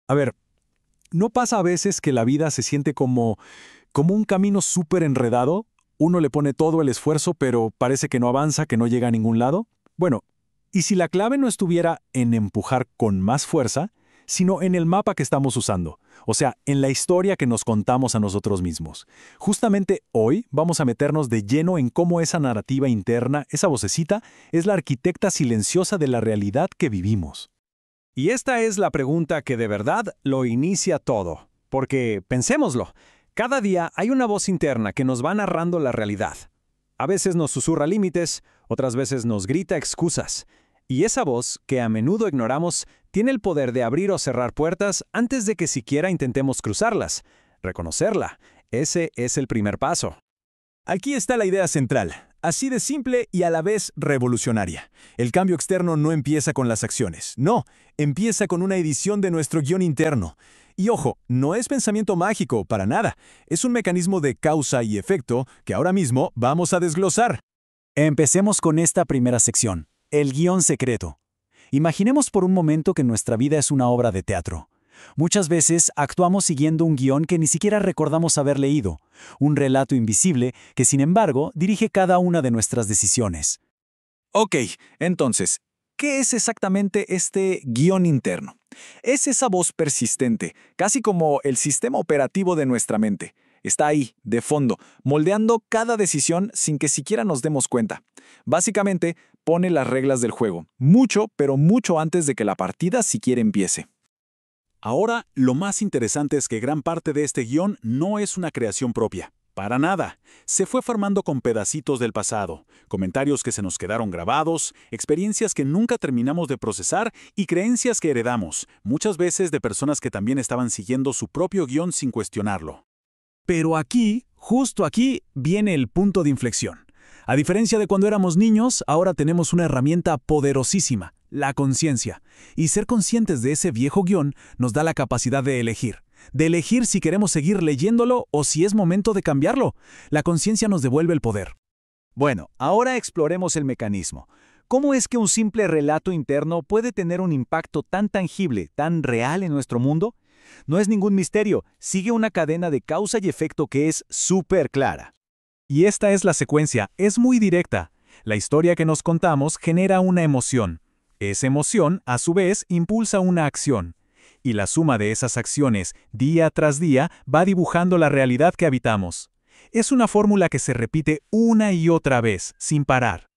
A ver, ¿no pasa a veces que la vida se siente como un camino súper enredado? Uno le pone todo el esfuerzo, pero parece que no avanza, que no llega a ningún lado. Bueno, ¿y si la clave no estuviera en empujar con más fuerza, sino en el mapa que estamos usando? O sea, en la historia que nos contamos a nosotros mismos. Justamente hoy vamos a meternos de lleno en cómo esa narrativa interna, esa vocecita, es la arquitecta silenciosa de la realidad que vivimos. Y esta es la pregunta que de verdad lo inicia todo. Porque, pensémoslo, cada día hay una voz interna que nos va narrando la realidad. A veces nos susurra límites, otras veces nos grita excusas. Y esa voz, que a menudo ignoramos, tiene el poder de abrir o cerrar puertas antes de que siquiera intentemos cruzarlas. Reconocerla, ese es el primer paso. Aquí está la idea central, así de simple y a la vez revolucionaria. El cambio externo no empieza con las acciones, no, empieza con una edición de nuestro guión interno. Y ojo, no es pensamiento mágico, para nada. Es un mecanismo de causa y efecto que ahora mismo vamos a desglosar. Empecemos con esta primera sección, el guión secreto. Imaginemos por un momento que nuestra vida es una obra de teatro. Muchas veces actuamos siguiendo un guión que ni siquiera recordamos haber leído, un relato invisible que, sin embargo, dirige cada una de nuestras decisiones. Ok, entonces, ¿qué es exactamente este guión interno? Es esa voz persistente, casi como el sistema operativo de nuestra mente. Está ahí, de fondo, moldeando cada decisión sin que siquiera nos demos cuenta. Básicamente, pone las reglas del juego, mucho, pero mucho antes de que la partida siquiera empiece. Ahora, lo más interesante es que gran parte de este guión no es una creación propia. Para nada. Se fue formando con pedacitos del pasado, comentarios que se nos quedaron grabados, experiencias que nunca terminamos de procesar y creencias que heredamos, muchas veces de personas que también estaban siguiendo su propio guión sin cuestionarlo. Pero aquí, justo aquí, viene el punto de inflexión. A diferencia de cuando éramos niños, ahora tenemos una herramienta poderosísima, la conciencia. Y ser conscientes de ese viejo guión nos da la capacidad de elegir si queremos seguir leyéndolo o si es momento de cambiarlo. La conciencia nos devuelve el poder. Bueno, ahora exploremos el mecanismo. ¿Cómo es que un simple relato interno puede tener un impacto tan tangible, tan real en nuestro mundo? No es ningún misterio, sigue una cadena de causa y efecto que es súper clara. Y esta es la secuencia, es muy directa. La historia que nos contamos genera una emoción. Esa emoción, a su vez, impulsa una acción. Y la suma de esas acciones, día tras día, va dibujando la realidad que habitamos. Es una fórmula que se repite una y otra vez, sin parar.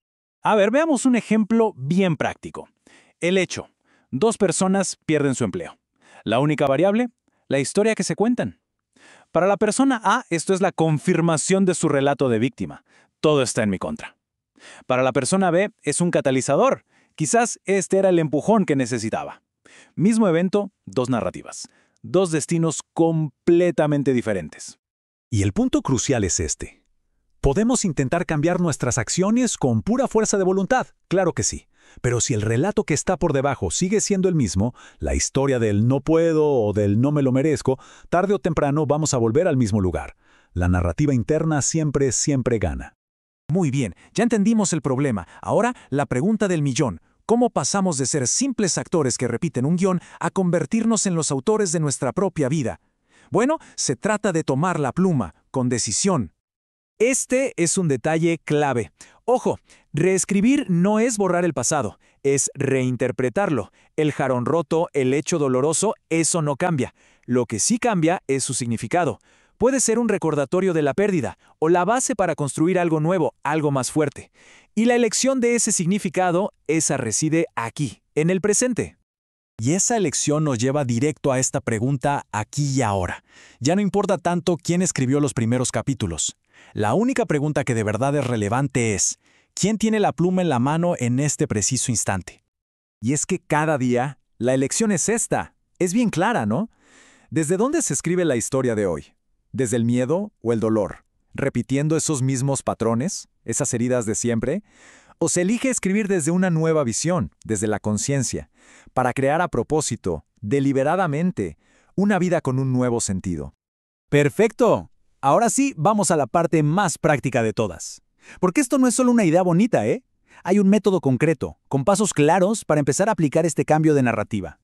A ver, veamos un ejemplo bien práctico. El hecho. 2 personas pierden su empleo. La única variable, la historia que se cuentan. Para la persona A, esto es la confirmación de su relato de víctima. Todo está en mi contra. Para la persona B, es un catalizador. Quizás este era el empujón que necesitaba. Mismo evento, 2 narrativas. 2 destinos completamente diferentes. Y el punto crucial es este. ¿Podemos intentar cambiar nuestras acciones con pura fuerza de voluntad? Claro que sí. Pero si el relato que está por debajo sigue siendo el mismo, la historia del no puedo o del no me lo merezco, tarde o temprano vamos a volver al mismo lugar. La narrativa interna siempre gana. Muy bien, ya entendimos el problema. Ahora, la pregunta del millón. ¿Cómo pasamos de ser simples actores que repiten un guión a convertirnos en los autores de nuestra propia vida? Bueno, se trata de tomar la pluma, con decisión. Este es un detalle clave. Ojo, reescribir no es borrar el pasado, es reinterpretarlo. El jarrón roto, el hecho doloroso, eso no cambia. Lo que sí cambia es su significado. Puede ser un recordatorio de la pérdida o la base para construir algo nuevo, algo más fuerte. Y la elección de ese significado, esa reside aquí, en el presente. Y esa elección nos lleva directo a esta pregunta aquí y ahora. Ya no importa tanto quién escribió los primeros capítulos. La única pregunta que de verdad es relevante es, ¿quién tiene la pluma en la mano en este preciso instante? Y es que cada día, la elección es esta. Es bien clara, ¿no? ¿Desde dónde se escribe la historia de hoy? ¿Desde el miedo o el dolor? ¿Repitiendo esos mismos patrones, esas heridas de siempre? ¿O se elige escribir desde una nueva visión, desde la conciencia, para crear a propósito, deliberadamente, una vida con un nuevo sentido? ¡Perfecto! Ahora sí, vamos a la parte más práctica de todas. Porque esto no es solo una idea bonita, ¿eh? Hay un método concreto, con pasos claros para empezar a aplicar este cambio de narrativa.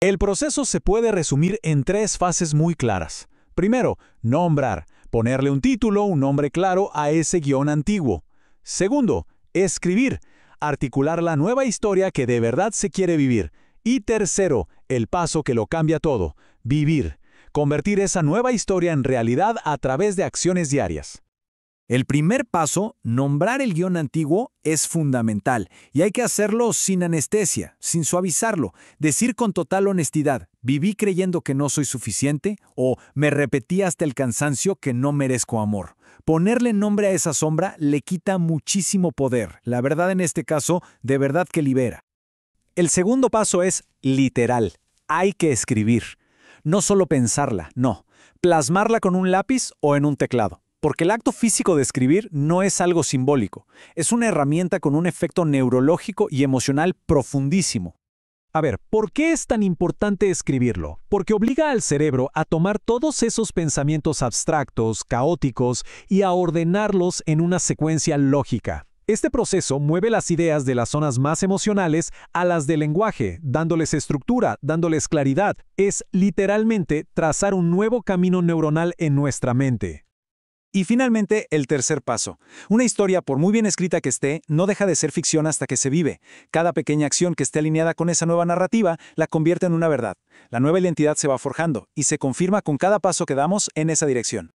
El proceso se puede resumir en 3 fases muy claras. Primero, nombrar, ponerle un título, un nombre claro a ese guión antiguo. Segundo, escribir, articular la nueva historia que de verdad se quiere vivir. Y tercero, el paso que lo cambia todo, vivir, convertir esa nueva historia en realidad a través de acciones diarias. El primer paso, nombrar el guión antiguo, es fundamental y hay que hacerlo sin anestesia, sin suavizarlo, decir con total honestidad, viví creyendo que no soy suficiente o me repetí hasta el cansancio que no merezco amor. Ponerle nombre a esa sombra le quita muchísimo poder. La verdad en este caso, de verdad que libera. El segundo paso es literal. Hay que escribir. No solo pensarla, no. Plasmarla con un lápiz o en un teclado. Porque el acto físico de escribir no es algo simbólico. Es una herramienta con un efecto neurológico y emocional profundísimo. A ver, ¿por qué es tan importante escribirlo? Porque obliga al cerebro a tomar todos esos pensamientos abstractos, caóticos, y a ordenarlos en una secuencia lógica. Este proceso mueve las ideas de las zonas más emocionales a las del lenguaje, dándoles estructura, dándoles claridad. Es literalmente trazar un nuevo camino neuronal en nuestra mente. Y finalmente, el tercer paso. Una historia, por muy bien escrita que esté, no deja de ser ficción hasta que se vive. Cada pequeña acción que esté alineada con esa nueva narrativa la convierte en una verdad. La nueva identidad se va forjando y se confirma con cada paso que damos en esa dirección.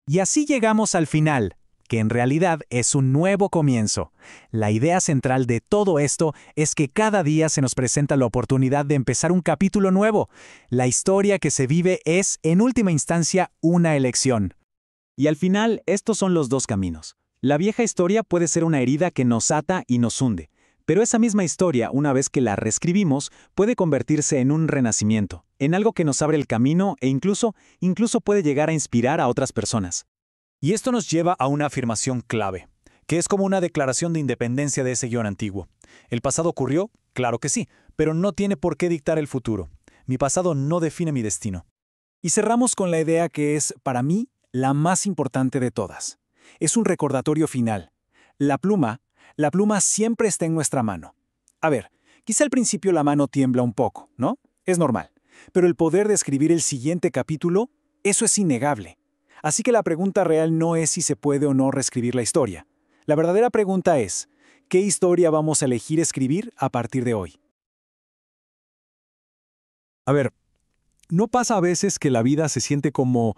Y así llegamos al final, que en realidad es un nuevo comienzo. La idea central de todo esto es que cada día se nos presenta la oportunidad de empezar un capítulo nuevo. La historia que se vive es, en última instancia, una elección. Y al final, estos son los dos caminos. La vieja historia puede ser una herida que nos ata y nos hunde, pero esa misma historia, una vez que la reescribimos, puede convertirse en un renacimiento, en algo que nos abre el camino e incluso puede llegar a inspirar a otras personas. Y esto nos lleva a una afirmación clave, que es como una declaración de independencia de ese guión antiguo. ¿El pasado ocurrió? Claro que sí, pero no tiene por qué dictar el futuro. Mi pasado no define mi destino. Y cerramos con la idea que es, para mí, la más importante de todas. Es un recordatorio final. La pluma siempre está en nuestra mano. A ver, quizá al principio la mano tiembla un poco, ¿no? Es normal. Pero el poder de escribir el siguiente capítulo, eso es innegable. Así que la pregunta real no es si se puede o no reescribir la historia. La verdadera pregunta es, ¿qué historia vamos a elegir escribir a partir de hoy? A ver, ¿no pasa a veces que la vida se siente como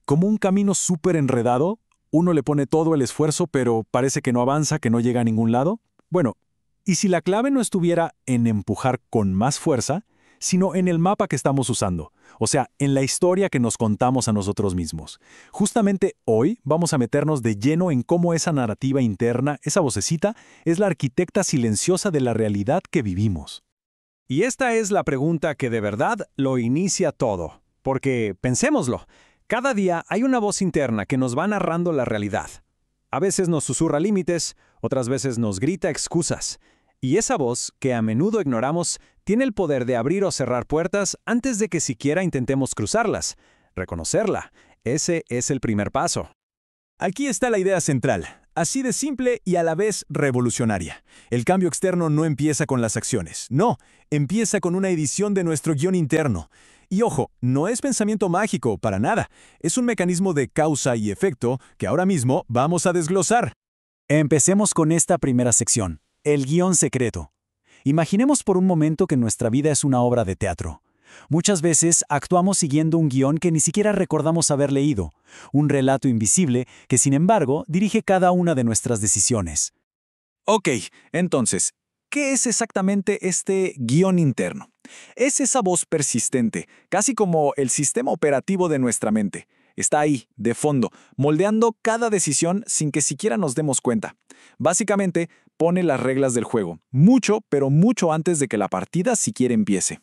un camino súper enredado? Uno le pone todo el esfuerzo, pero parece que no avanza, que no llega a ningún lado. Bueno, ¿y si la clave no estuviera en empujar con más fuerza, sino en el mapa que estamos usando? O sea, en la historia que nos contamos a nosotros mismos. Justamente hoy vamos a meternos de lleno en cómo esa narrativa interna, esa vocecita, es la arquitecta silenciosa de la realidad que vivimos. Y esta es la pregunta que de verdad lo inicia todo. Porque, pensémoslo, cada día hay una voz interna que nos va narrando la realidad. A veces nos susurra límites, otras veces nos grita excusas. Y esa voz, que a menudo ignoramos, tiene el poder de abrir o cerrar puertas antes de que siquiera intentemos cruzarlas. Reconocerla, ese es el primer paso. Aquí está la idea central, así de simple y a la vez revolucionaria. El cambio externo no empieza con las acciones, no, empieza con una edición de nuestro guión interno. Y ojo, no es pensamiento mágico, para nada. Es un mecanismo de causa y efecto que ahora mismo vamos a desglosar. Empecemos con esta primera sección, el guión secreto. Imaginemos por un momento que nuestra vida es una obra de teatro. Muchas veces actuamos siguiendo un guión que ni siquiera recordamos haber leído, un relato invisible que, sin embargo, dirige cada una de nuestras decisiones. Ok, entonces, ¿qué es exactamente este guión interno? Es esa voz persistente, casi como el sistema operativo de nuestra mente. Está ahí, de fondo, moldeando cada decisión sin que siquiera nos demos cuenta. Básicamente, pone las reglas del juego, mucho, pero mucho antes de que la partida siquiera empiece.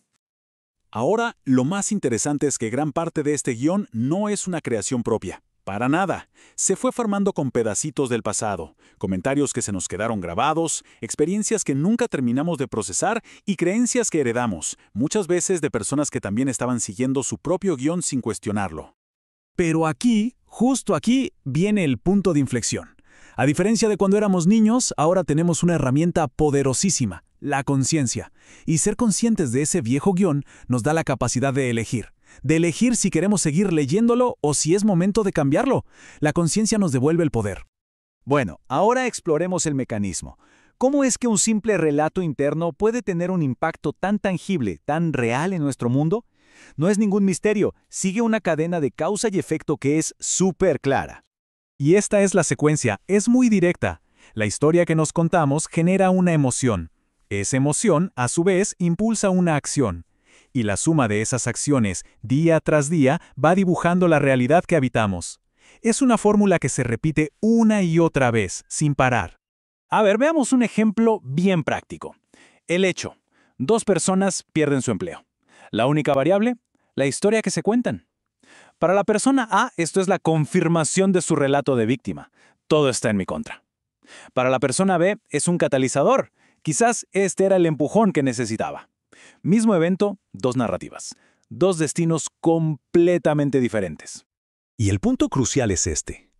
Ahora, lo más interesante es que gran parte de este guión no es una creación propia. Para nada. Se fue formando con pedacitos del pasado, comentarios que se nos quedaron grabados, experiencias que nunca terminamos de procesar y creencias que heredamos, muchas veces de personas que también estaban siguiendo su propio guión sin cuestionarlo. Pero aquí, justo aquí, viene el punto de inflexión. A diferencia de cuando éramos niños, ahora tenemos una herramienta poderosísima. la conciencia. Y ser conscientes de ese viejo guión nos da la capacidad de elegir si queremos seguir leyéndolo o si es momento de cambiarlo. La conciencia nos devuelve el poder. Bueno, ahora exploremos el mecanismo. ¿Cómo es que un simple relato interno puede tener un impacto tan tangible, tan real en nuestro mundo? No es ningún misterio, sigue una cadena de causa y efecto que es súper clara. Y esta es la secuencia, es muy directa. La historia que nos contamos genera una emoción. Esa emoción, a su vez, impulsa una acción. Y la suma de esas acciones, día tras día, va dibujando la realidad que habitamos. Es una fórmula que se repite una y otra vez, sin parar. A ver, veamos un ejemplo bien práctico. El hecho. 2 personas pierden su empleo. La única variable, la historia que se cuentan. Para la persona A, esto es la confirmación de su relato de víctima. Todo está en mi contra. Para la persona B, es un catalizador. Quizás este era el empujón que necesitaba. Mismo evento, 2 narrativas. 2 destinos completamente diferentes. Y el punto crucial es este.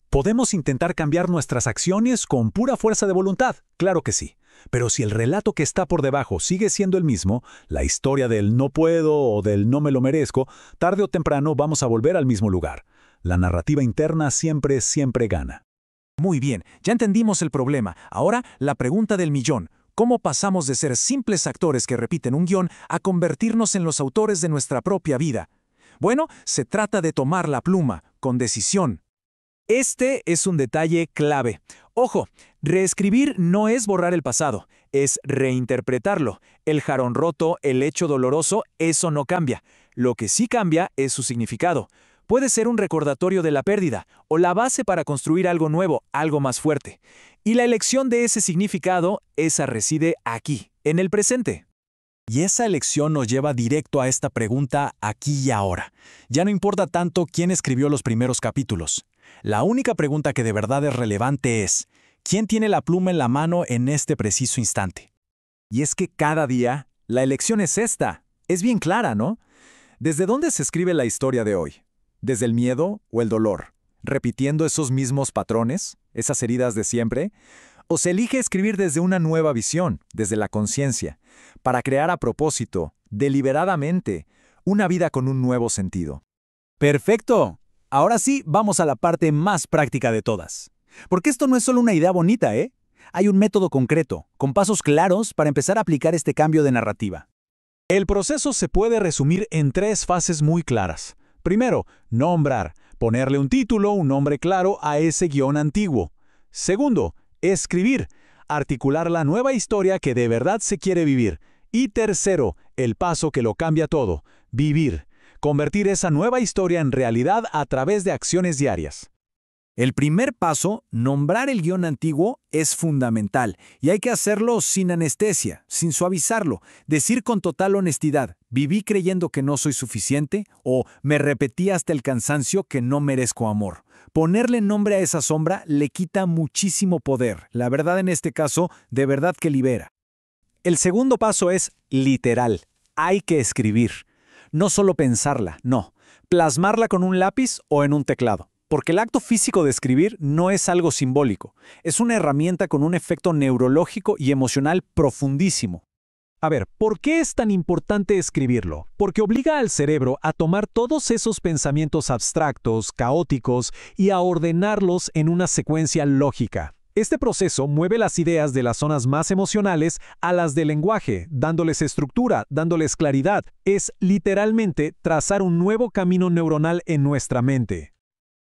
¿Podemos intentar cambiar nuestras acciones con pura fuerza de voluntad? Claro que sí. Pero si el relato que está por debajo sigue siendo el mismo, la historia del no puedo o del no me lo merezco, tarde o temprano vamos a volver al mismo lugar. La narrativa interna siempre gana. Muy bien, ya entendimos el problema. Ahora, la pregunta del millón. ¿Cómo pasamos de ser simples actores que repiten un guión a convertirnos en los autores de nuestra propia vida? Bueno, se trata de tomar la pluma, con decisión. Este es un detalle clave. Ojo, reescribir no es borrar el pasado, es reinterpretarlo. El jarrón roto, el hecho doloroso, eso no cambia. Lo que sí cambia es su significado. Puede ser un recordatorio de la pérdida o la base para construir algo nuevo, algo más fuerte. Y la elección de ese significado, esa reside aquí, en el presente. Y esa elección nos lleva directo a esta pregunta aquí y ahora. Ya no importa tanto quién escribió los primeros capítulos. La única pregunta que de verdad es relevante es, ¿quién tiene la pluma en la mano en este preciso instante? Y es que cada día, la elección es esta. Es bien clara, ¿no? ¿Desde dónde se escribe la historia de hoy? ¿Desde el miedo o el dolor? ¿Repitiendo esos mismos patrones, esas heridas de siempre? ¿O se elige escribir desde una nueva visión, desde la conciencia, para crear a propósito, deliberadamente, una vida con un nuevo sentido? ¡Perfecto! Ahora sí, vamos a la parte más práctica de todas. Porque esto no es solo una idea bonita, ¿eh? Hay un método concreto, con pasos claros para empezar a aplicar este cambio de narrativa. El proceso se puede resumir en 3 fases muy claras. Primero, nombrar, ponerle un título, un nombre claro a ese guión antiguo. Segundo, escribir, articular la nueva historia que de verdad se quiere vivir. Y tercero, el paso que lo cambia todo, vivir. Convertir esa nueva historia en realidad a través de acciones diarias. El primer paso, nombrar el guión antiguo, es fundamental y hay que hacerlo sin anestesia, sin suavizarlo, decir con total honestidad, viví creyendo que no soy suficiente o me repetí hasta el cansancio que no merezco amor. Ponerle nombre a esa sombra le quita muchísimo poder. La verdad en este caso, de verdad que libera. El segundo paso es literal. Hay que escribir. No solo pensarla, no. Plasmarla con un lápiz o en un teclado. Porque el acto físico de escribir no es algo simbólico. Es una herramienta con un efecto neurológico y emocional profundísimo. A ver, ¿por qué es tan importante escribirlo? Porque obliga al cerebro a tomar todos esos pensamientos abstractos, caóticos, y a ordenarlos en una secuencia lógica. Este proceso mueve las ideas de las zonas más emocionales a las del lenguaje, dándoles estructura, dándoles claridad. Es literalmente trazar un nuevo camino neuronal en nuestra mente.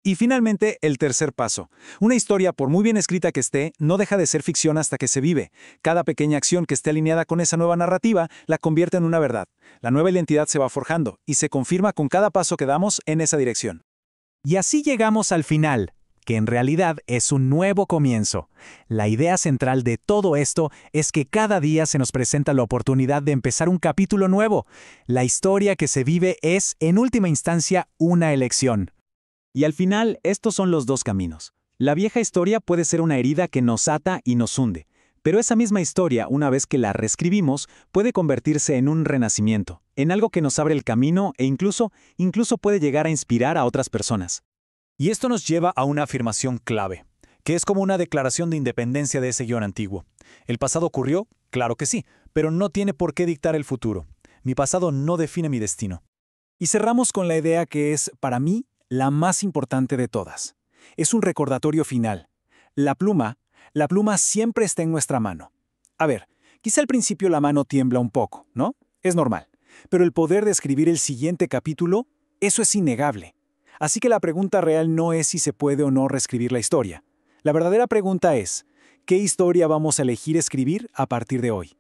Y finalmente, el tercer paso. Una historia, por muy bien escrita que esté, no deja de ser ficción hasta que se vive. Cada pequeña acción que esté alineada con esa nueva narrativa la convierte en una verdad. La nueva identidad se va forjando y se confirma con cada paso que damos en esa dirección. Y así llegamos al final, que en realidad es un nuevo comienzo. La idea central de todo esto es que cada día se nos presenta la oportunidad de empezar un capítulo nuevo. La historia que se vive es, en última instancia, una elección. Y al final, estos son los 2 caminos. La vieja historia puede ser una herida que nos ata y nos hunde, pero esa misma historia, una vez que la reescribimos, puede convertirse en un renacimiento, en algo que nos abre el camino e incluso puede llegar a inspirar a otras personas. Y esto nos lleva a una afirmación clave, que es como una declaración de independencia de ese guión antiguo. El pasado ocurrió, Claro que sí, pero no tiene por qué dictar el futuro. Mi pasado no define mi destino. Y cerramos con la idea que es, para mí, la más importante de todas. Es un recordatorio final. La pluma siempre está en nuestra mano. A ver, quizá al principio la mano tiembla un poco, ¿no? Es normal. Pero el poder de escribir el siguiente capítulo, eso es innegable. Así que la pregunta real no es si se puede o no reescribir la historia. La verdadera pregunta es, ¿qué historia vamos a elegir escribir a partir de hoy?